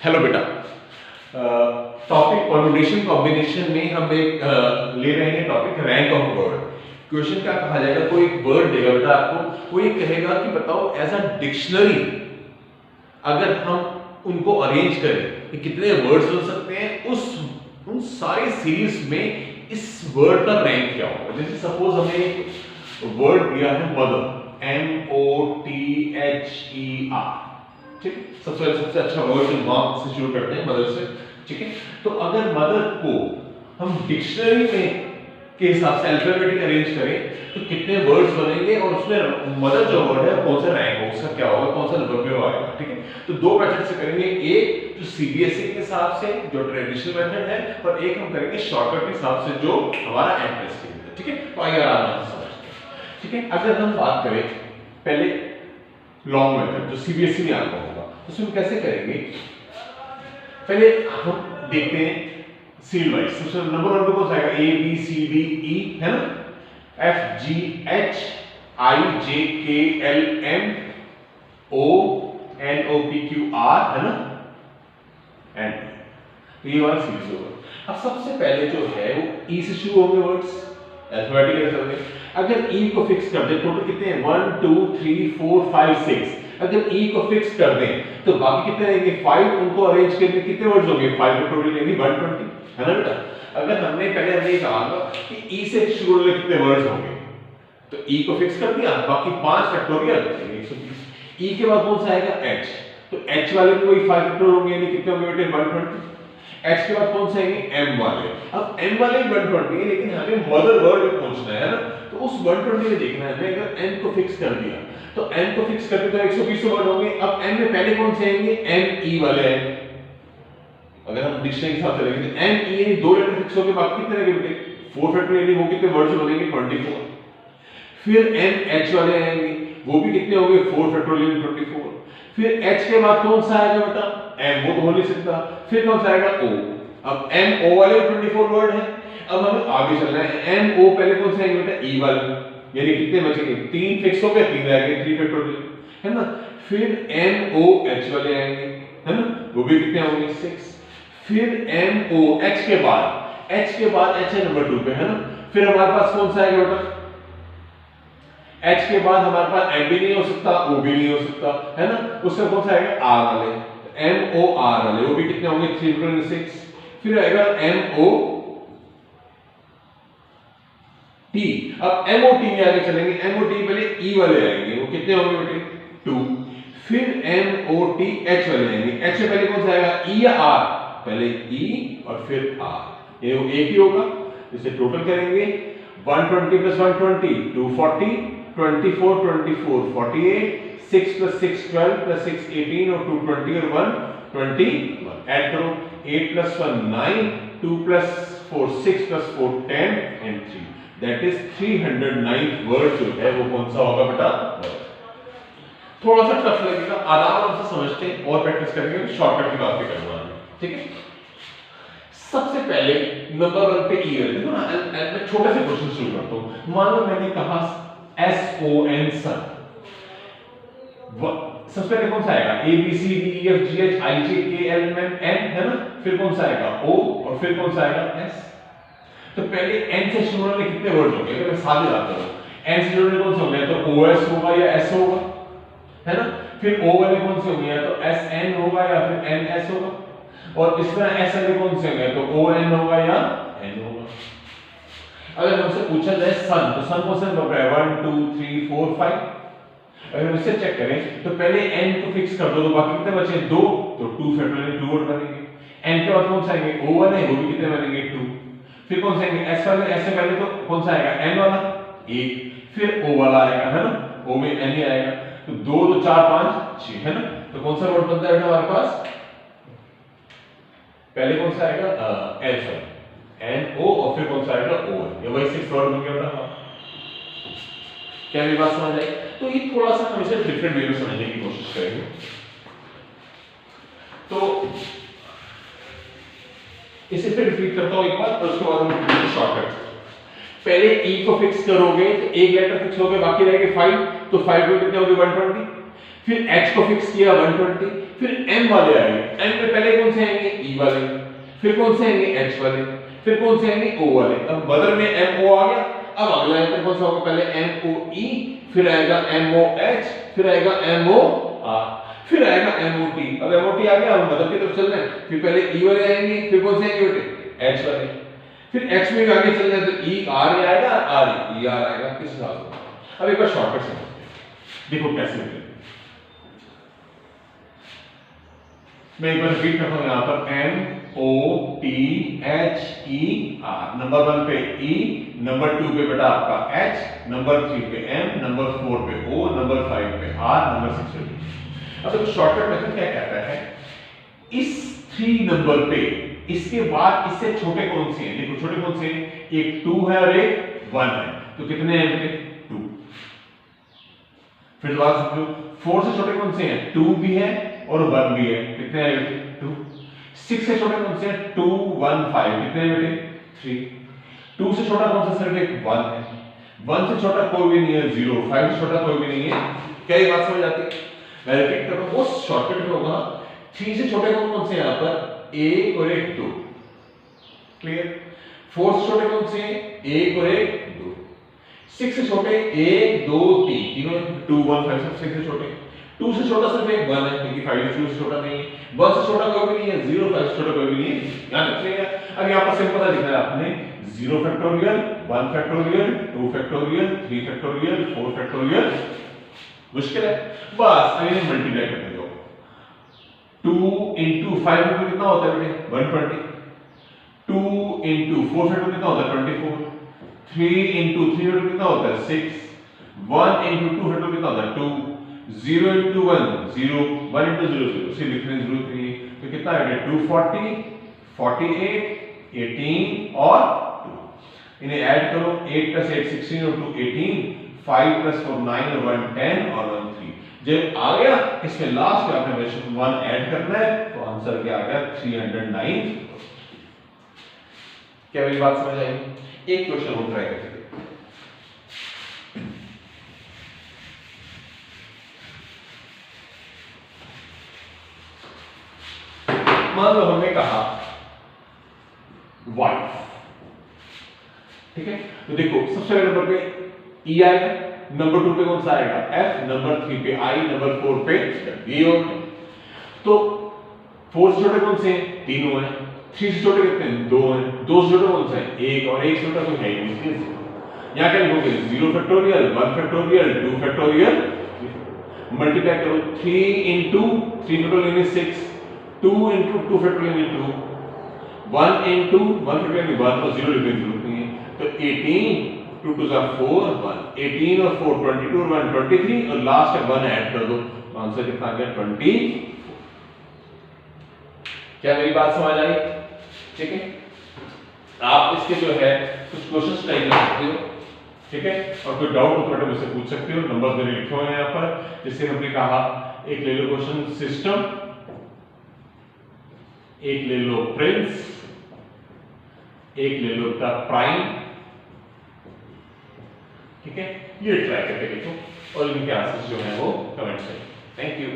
Hello बेटा, topic permutation combination में हम एक ले रहे हैं topic rank of word. Question क्या कहा जाएगा, कोई एक वर्ड देगा बेटा आपको, वो ये कहेगा कि बताओ एज अ डिक्शनरी अगर हम उनको अरेंज करें कि कितने वर्ड्स हो सकते हैं, उन सारी सीरीज में इस वर्ड का रैंक क्या होगा। जैसे सपोज हमें एक वर्ड दिया है मदर, MOTHER, ठीक, सबसे अच्छा वर्ड मार्क से शुरू करते हैं मदर से, ठीक है। तो अगर मदर को हम डिक्शनरी में के हिसाब से अल्फाबेटिक अरेंज करें तो कितने वर्ड्स बनेंगे और उसमें मदर जो वर्ड है कौन सा रैंक होगा, उसका क्या होगा, कौन सा नंबर पे आएगा, ठीक है। तो दो मेथड से करेंगे, एक जो सीबीएसई के हिसाब से जो ट्रेडिशनल मेथड है, और एक हम करेंगे शॉर्टकट के हिसाब से जो हमारा इंटरेस्टिंग है, ठीक है। तो आइए आराम से समझते हैं, ठीक है। अगर हम बात करें पहले लॉन्ग मेथड जो सीबीएसई में आता होगा, उसमें कैसे करेंगे, पहले हम देखते हैं सीरीज वाइज। सबसे नंबर वन पे कौन सा आएगा, A B C D E है ना, F G H I J K L M O N O P Q R है ना, एंड तो ये वाला सीरीज होगा। अब सबसे पहले जो है वो E से शुरू होंगे वर्ड्स, अल्फाबेटिकली चलेंगे। अगर E को फिक्स कर दे, टोटल कितने हैं 1 2 3 4 5 6, अगर E को फिक्स कर दें तो बाकी कितने रहेंगे 5, उनको अरेंज करने कितने वर्ड्स होंगे 5 टोटल यानी 120 है ना बेटा। अगर हमने पहले कहा था कि E से शुरू होने कितने वर्ड्स होंगे, तो E को फिक्स कर दिया, बाकी 5 फैक्टोरियल 120। E के बाद कौन सा आएगा H, तो H वाले में वही 5 फैक्टोरियल होंगे यानी कितने होंगे बेटे 120। H के बाद कौन सा आएंगे M वाले, अब M वाले 120 है लेकिन हमें मदर वर्ड में पहुंचना है ना, तो उस 120 में देखना है हमें। अगर M को फिक्स कर दिया तो M को फिक्स करके तो 120 वर्ड होंगे। अब M में पहले कौन से आएंगे ME वाले आएंगे। अगर हम डिक्शनरी के साथ चलेंगे तो ME यानी दो लेटर फिक्स होंगे, बाकी कितने रहेंगे बेटे 4 फैक्टोरियल यानी वो कितने वर्ड्स बनेंगे 24। फिर MH वाले आएंगे, वो भी कितने होंगे 4 फैक्टोरियल 24। फिर H के बाद कौन सा आएगा बेटा M, वो तो हो नहीं सकता। फिर कौन सा आएगा O, अब MO वाले 24 वर्ड है। अब हमें आगे चलना है, MO पहले कौन सा आएंगे बेटा E वाले, यानी कितने बचेंगे 3 फिक्स हो गए, 3 रह गए 3 फैक्टोरियल है ना। फिर MOH वाले आएंगे है ना, वो भी कितने होंगे 6। फिर MOH के बाद H है नंबर 2 पे है ना। फिर हमारे पास कौन सा आएगा बेटा, H के बाद हमारे पास M भी नहीं हो सकता, O भी नहीं हो सकता है ना। उसका कौन सा आएगा R वाले, MOR वाले, वो भी कितने होंगे 3 फिर आएगा MOT। अब MOT में आगे चलेंगे, MOT पहले E वाले आएंगे, वो कितने होंगे बेटे 2। फिर MOTH वाले आएंगे, H से पहले कौन सा आएगा E या R, पहले E और फिर R, ये एक ही होगा। इसे टोटल करेंगे 120 + 120 240, 24 24 48, 6 + 6 12 + 6 18 और 220 और 121। ऐड करो 8 + 1 9, 2 + 4 6 + 4 10 एंड 3, दैट इज 309 वर्ड जो है वो कौन सा होगा बेटा। थोड़ा सा टफ लगेगा, आराम से समझते हैं और प्रैक्टिस करेंगे, शॉर्टकट की बात भी करूंगा, ठीक है। सबसे पहले नंबर 1 पे ई है, देखो ना मैं छोटे से क्वेश्चन शुरू करता हूं। मान लो मैंने कहा SON सन, सबसे पहले कौन सा आएगा A B C D E F G H I J K L M N है ना। फिर कौन सा आएगा O और फिर कौन सा आएगा S। तो पहले N से शुरू होने कितने वर्ड होंगे, अगर मैं सादे बात करूं N से शुरू होने कौन से होंगे, तो OS होगा या S होगा है ना। फिर O वाले कौन से होंगे, तो SN होगा या फिर NS होगा। और इस तरह S वाले कौन से होंगे, तो ON होगा या N होगा। अगर हमसे पूछा जाए सन, तो सन कौन सा नंबर है 1 2 3 4 5। अगर हम इसे चेक करें तो पहले n को फिक्स कर दो, तो बाकी कितने बचे 2, तो 2 फैक्टोरियल 2 वर्ड बनेंगे। n के बाद कौन सा आएंगे O वाले, वो भी कितने बनेंगे 2। फिर कौन सा आएंगे S वाले, S से पहले तो कौन सा आएगा n वाला 1, फिर O वाला आएगा है ना, O में n ही आएगा, तो 2 2 4 5 6 है ना। तो कौन सा वर्ड बनता है हमारे पास, पहले कौन सा आएगा S N O और फिर कौन सा आएगा O, ये वही 6 वर्ड बन गया बेटा। क्या मेरी बात समझ आई। तो ये थोड़ा सा हम इसे डिफरेंट वे में समझने की कोशिश करेंगे। तो इसे फिर रिपीट करता हूं एक बार, और उसके बाद हम शॉर्टकट। पहले E को फिक्स करोगे तो एक लेटर फिक्स हो गया, बाकी रहेंगे 5, तो 5 को कितने हो गए 120। फिर h को फिक्स किया 120, फिर m वाले आएंगे, m में पहले कौन से आएंगे e वाले, फिर कौन से आएंगे h वाले, फिर कौन से आएंगे o वाले। अब मदर में mo आ गया, अब अगला एंटर कौन सा होगा, पहले moe, फिर आएगा moh, फिर आएगा more, फिर आएगा mot। अब mot आ गया, अब मदर की तरफ चल रहे हैं, फिर पहले e वाले आएंगे, फिर कौन से आएंगे बेटे h वाले, फिर x में आगे चल रहे हैं तो e r आएगा, r e r आएगा। किस हिसाब से, अब एक बार शॉर्टकट समझते हैं, देखो कैसे होगा। मैं एक बार रिपीट करता हूं, यहां पर M O T H E R, number 1 पे E, नंबर 2 पे बेटा आपका H, नंबर 3 पे M, नंबर 4 पे O, नंबर 5 पे R, नंबर 6 पे D। अब देखो शॉर्टकट मेथड क्या कहता है, इस 3 नंबर पे इसके बाद इससे छोटे कौन से हैं, देखो छोटे कौन से हैं, एक 2 है और एक 1 है, तो कितने हैं बेटे 2। फिर दोबारा समझो, 4 से छोटे कौन से हैं, 2 भी है और 1 भी है, कितने हैं बेटे 2। 6 से छोटे कौन से हैं, 2 1 5, कितने हैं बेटे 3। 2 से छोटा कौन सा, सिर्फ एक 1 है। 1 से छोटा कोई भी नहीं है 0, 5 से छोटा कोई भी नहीं है। क्या ये बात समझ आती है, मैं रिपीट कर रहा हूं, वो शॉर्टकट में होगा। 3 से छोटे कौन से हैं यहां पर, 1 और एक 2, क्लियर। 4 से छोटे कौन से हैं, 1 और एक 2। 6 से छोटे 1 2 3, तीनों 2 1 5 सब 6 से छोटे। 2 से छोटा सिर्फ एक 1 है, क्योंकि 5 से छोटा नहीं है। 1 से छोटा कोई भी नहीं है, 0 5 से छोटा कोई भी नहीं है, याद रखिएगा। अब यहां पर सिंपल है, लिखना है आपने 0 factorial, 1 factorial, 2 factorial, 3 factorial, 4 factorial. मुश्किल है, बस अब इन्हें मल्टीप्लाई करते जाओ। 2 into 5 फैक्टोरियल कितना होता है बेटे 120, 2 into 4 फैक्टोरियल कितना होता है 24, 3 into 3 फैक्टोरियल कितना होता है 6, 1 into 2 फैक्टोरियल कितना होता है 2, 0 into 1 0, 1 into 0 0, सिर्फ लिखने की जरूरत नहीं है। तो कितना है 240, 48, 18 और 2, इन्हें ऐड करो, 8 plus 8 16 और 2 18, 5 plus 4 9 और 1 10 और 1 3। जब आ गया इसमें लास्ट में आपने वैल्यू 1 ऐड करना है, तो आंसर क्या आ गया 309। क्या मेरी बात समझ आई? एक क्वेश्चन और ट्राई करते हैं। मान लो हमने कहा वाइफ, ठीक है, तो देखो सबसे पहले नंबर पे ई आएगा, नंबर 2 पे कौन सा आएगा एफ, नंबर 3 पे आई, नंबर 4 पे ये होगा। तो 4 से छोटे कौन से हैं, तीनों हैं। 3 से छोटे कितने हैं, 2 हैं। 2 से छोटे कौन सा है, 1, और 1 से छोटा कोई है ही नहीं। यहां क्या लिखोगे 0 फैक्टोरियल, 1 फैक्टोरियल, 2 फैक्टोरियल, मल्टीप्लाई करो 3 into 3 factorial 6, 2 into 2 factorial 2, 1 into 1 factorial 1, और 0 लिखने की जरूरत नहीं है। तो 18 2 2 4 1, 18 और 4 22 और 1 23, और लास्ट है 1 ऐड कर दो, तो आंसर कितना आ गया 20। क्या मेरी बात समझ आई? ठीक है, आप इसके जो है कुछ क्वेश्चंस ट्राई कर सकते हो, ठीक है, और कोई डाउट हो तो मुझसे पूछ सकते हो। नंबर मैंने लिखे हुए हैं यहाँ पर, जैसे हमने कहा एक ले लो क्वेश्चन सिस्टम, एक ले लो प्रिंस, एक ले लो द प्राइम, ठीक है, ये ट्राई करके देखो और इनके आंसर्स जो है वो कमेंट करें। Thank you.